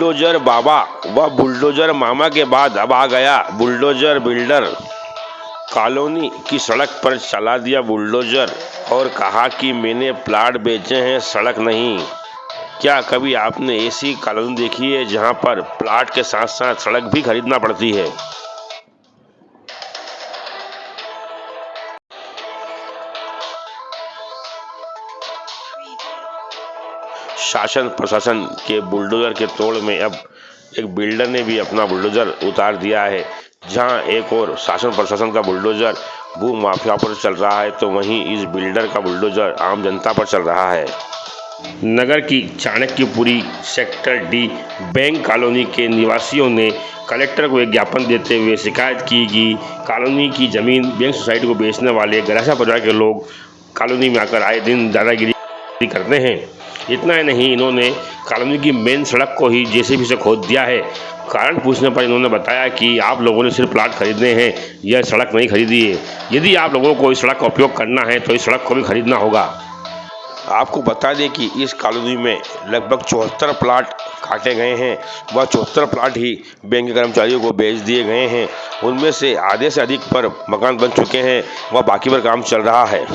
Bulldozer बाबा व bulldozer मामा के बाद अब आ गया बुलडोजर बिल्डर। कॉलोनी की सड़क पर चला दिया बुलडोजर और कहा कि मैंने प्लाट बेचे हैं, सड़क नहीं। क्या कभी आपने ऐसी कॉलोनी देखी है जहां पर प्लाट के साथ साथ सड़क भी खरीदना पड़ती है? शासन प्रशासन के बुलडोजर के तोड़ में अब एक बिल्डर ने भी अपना बुलडोजर उतार दिया है। जहां एक और शासन प्रशासन का बुलडोजर भू माफिया पर चल रहा है, तो वहीं इस बिल्डर का बुलडोजर आम जनता पर चल रहा है। नगर की Chanakyapuri sector D bank colony के निवासियों ने कलेक्टर को एक ज्ञापन देते हुए शिकायत की कि कॉलोनी की जमीन बैंक सोसाइटी को बेचने वाले गरासिया परिवार के लोग कॉलोनी में आकर आए दिन दादागिरी करते हैं। इतना ही नहीं, इन्होंने कॉलोनी की मेन सड़क को ही जेसीबी से खोद दिया है। कारण पूछने पर इन्होंने बताया कि आप लोगों ने सिर्फ प्लाट खरीदने हैं, यह सड़क नहीं खरीदी है। यदि आप लोगों को इस सड़क का उपयोग करना है तो इस सड़क को भी खरीदना होगा। आपको बता दें कि इस कॉलोनी में लगभग 74 प्लाट काटे गए हैं। वह 74 प्लाट ही बैंक के कर्मचारियों को बेच दिए गए हैं। उनमें से आधे से अधिक पर मकान बन चुके हैं, वह बाकी पर काम चल रहा है।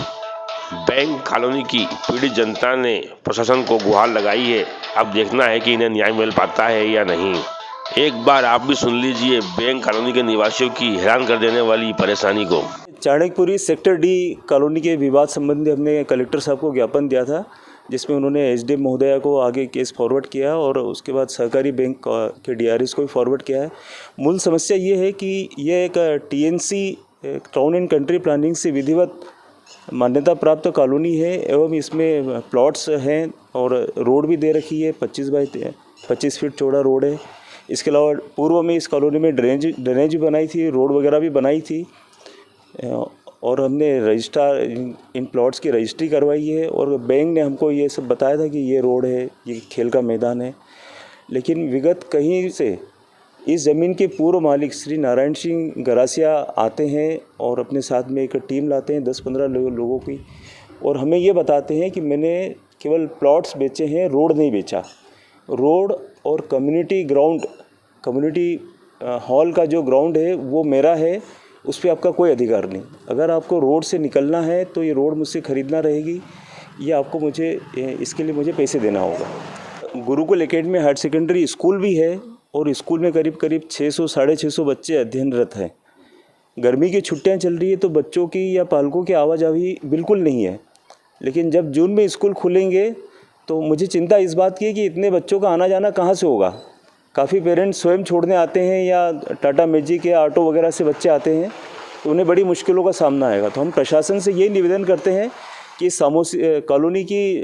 बैंक कॉलोनी की पीड़ित जनता ने प्रशासन को गुहार लगाई है। अब देखना है कि इन्हें न्याय मिल पाता है या नहीं। एक बार आप भी सुन लीजिए बैंक कॉलोनी के निवासियों की हैरान कर देने वाली परेशानी को। चाणक्यपुरी सेक्टर डी कॉलोनी के विवाद संबंधी हमने कलेक्टर साहब को ज्ञापन दिया था, जिसमें उन्होंने एसडीएम महोदया को आगे केस फॉरवर्ड किया और उसके बाद सहकारी बैंक के डीआरएस को भी फॉरवर्ड किया है। मूल समस्या ये है कि यह एक TNC town and country planning से विधिवत मान्यता प्राप्त कॉलोनी है एवं इसमें प्लॉट्स हैं और रोड भी दे रखी है। 25 फीट चौड़ा रोड है। इसके अलावा पूर्व में इस कॉलोनी में ड्रेनेज भी बनाई थी, रोड वगैरह भी बनाई थी और हमने रजिस्ट्रार इन प्लॉट्स की रजिस्ट्री करवाई है और बैंक ने हमको ये सब बताया था कि ये रोड है, ये खेल का मैदान है। लेकिन विगत कहीं से इस ज़मीन के पूर्व मालिक श्री नारायण सिंह गरासिया आते हैं और अपने साथ में एक टीम लाते हैं 10-15 लोगों की, और हमें ये बताते हैं कि मैंने केवल प्लॉट्स बेचे हैं, रोड नहीं बेचा। रोड और कम्युनिटी हॉल का जो ग्राउंड है वो मेरा है, उस पर आपका कोई अधिकार नहीं। अगर आपको रोड से निकलना है तो ये रोड मुझसे ख़रीदना रहेगी या आपको इसके लिए मुझे पैसे देना होगा। Gurukul academy higher secondary school भी है और स्कूल में करीब 600-650 बच्चे अध्ययनरत हैं। गर्मी की छुट्टियां चल रही है तो बच्चों की या पालकों की आवाजाही बिल्कुल नहीं है। लेकिन जब जून में स्कूल खुलेंगे तो मुझे चिंता इस बात की है कि इतने बच्चों का आना जाना कहाँ से होगा। काफ़ी पेरेंट्स स्वयं छोड़ने आते हैं या टाटा मैजिक या ऑटो वगैरह से बच्चे आते हैं, तो उन्हें बड़ी मुश्किलों का सामना आएगा। तो हम प्रशासन से ये निवेदन करते हैं कि कॉलोनी की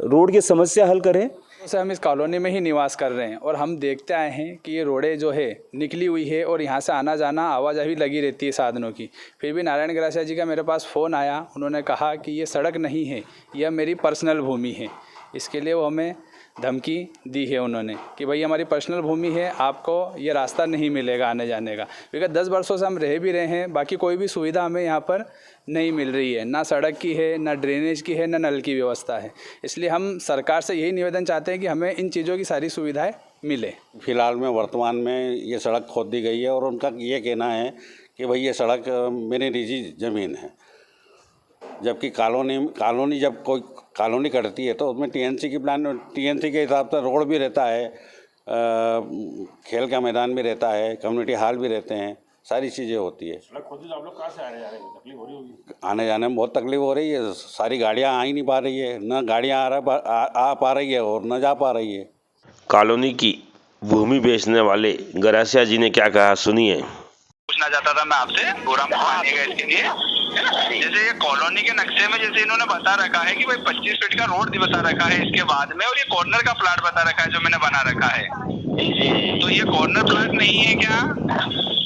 रोड की समस्या हल करें। से हम इस कॉलोनी में ही निवास कर रहे हैं और हम देखते आए हैं कि ये रोडें जो है निकली हुई है और यहाँ से आना जाना आवाजाही लगी रहती है साधनों की। फिर भी नारायण गरासिया जी का मेरे पास फ़ोन आया, उन्होंने कहा कि ये सड़क नहीं है, यह मेरी पर्सनल भूमि है। इसके लिए वो हमें धमकी दी है उन्होंने कि भाई हमारी पर्सनल भूमि है, आपको ये रास्ता नहीं मिलेगा आने जाने का। विगत 10 वर्षों से हम रह भी रहे हैं, बाकी कोई भी सुविधा हमें यहाँ पर नहीं मिल रही है। ना सड़क की है, ना ड्रेनेज की है, ना नल की व्यवस्था है। इसलिए हम सरकार से यही निवेदन चाहते हैं कि हमें इन चीज़ों की सारी सुविधाएं मिले। फिलहाल में वर्तमान में ये सड़क खोद दी गई है और उनका ये कहना है कि भाई ये सड़क मेरी निजी ज़मीन है। जबकि कॉलोनी जब कोई कॉलोनी कटती है तो उसमें टीएनसी के हिसाब से रोड भी रहता है, खेल का मैदान भी रहता है, कम्युनिटी हॉल भी रहते हैं, सारी चीज़ें होती है। सड़क खोदी तो आप लोग कहाँ से आने जाने में तकलीफ हो रही होगी? आने जाने में बहुत तकलीफ हो रही है। सारी गाड़ियाँ आ ही नहीं पा रही है, न गाड़ियाँ आ पा रही है और न जा पा रही है। कॉलोनी की भूमि बेचने वाले गरासिया जी ने क्या कहा, सुनिए। पूछना चाहता था मैं आपसे, बुरा मत मानिएगा इसके लिए, है ना। जैसे ये कॉलोनी के नक्शे में जैसे इन्होंने बता रखा है कि भाई 25 फीट का रोड बता रखा है इसके बाद में, और ये कॉर्नर का प्लाट बता रखा है जो मैंने बना रखा है। तो ये कॉर्नर प्लाट नहीं है क्या?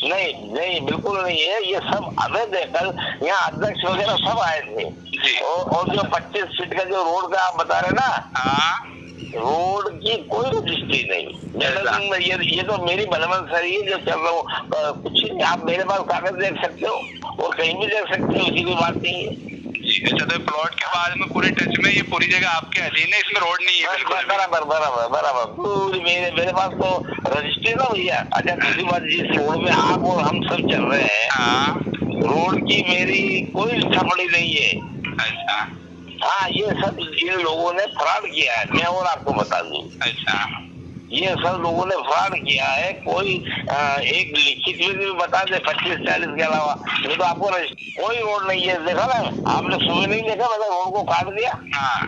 नहीं बिल्कुल नहीं है। ये सब हमें देखकर यहाँ अध्यक्ष वगैरह सब आए थे जी। और जो 25 फीट का जो रोड का आप बता रहे ना, हाँ, रोड की कोई रजिस्ट्री नहीं। ये तो मेरी बलवंतसरी है जो चल रहा हूँ। कुछ नहीं, आप मेरे पास कागज देख सकते हो और कहीं भी देख सकते हो, उसकी कोई बात नहीं है। जी अच्छा, तो प्लॉट के बाद में पूरे टच में ये पूरी जगह आपके अधीन है, इसमें रोड नहीं है बिल्कुल? बराबर बराबर बराबर पूरी मेरे पास तो रजिस्ट्री ना भैया। अच्छा दूसरी बात, जिस रोड में आप और हम सब चल रहे हैं, हाँ रोड की मेरी कोई छपड़ी नहीं है। अच्छा हाँ, ये सब इन लोगों ने फ्रॉड किया है, मैं और आपको बता दूं। अच्छा ये सब लोगों ने फ्रॉड किया है। कोई एक लिखित में भी बता दे 25-40 के अलावा, नहीं तो आपको कोई रोड नहीं है। देखा ना आपने, सुबह नहीं देखा, मतलब रोड को काट दिया। हाँ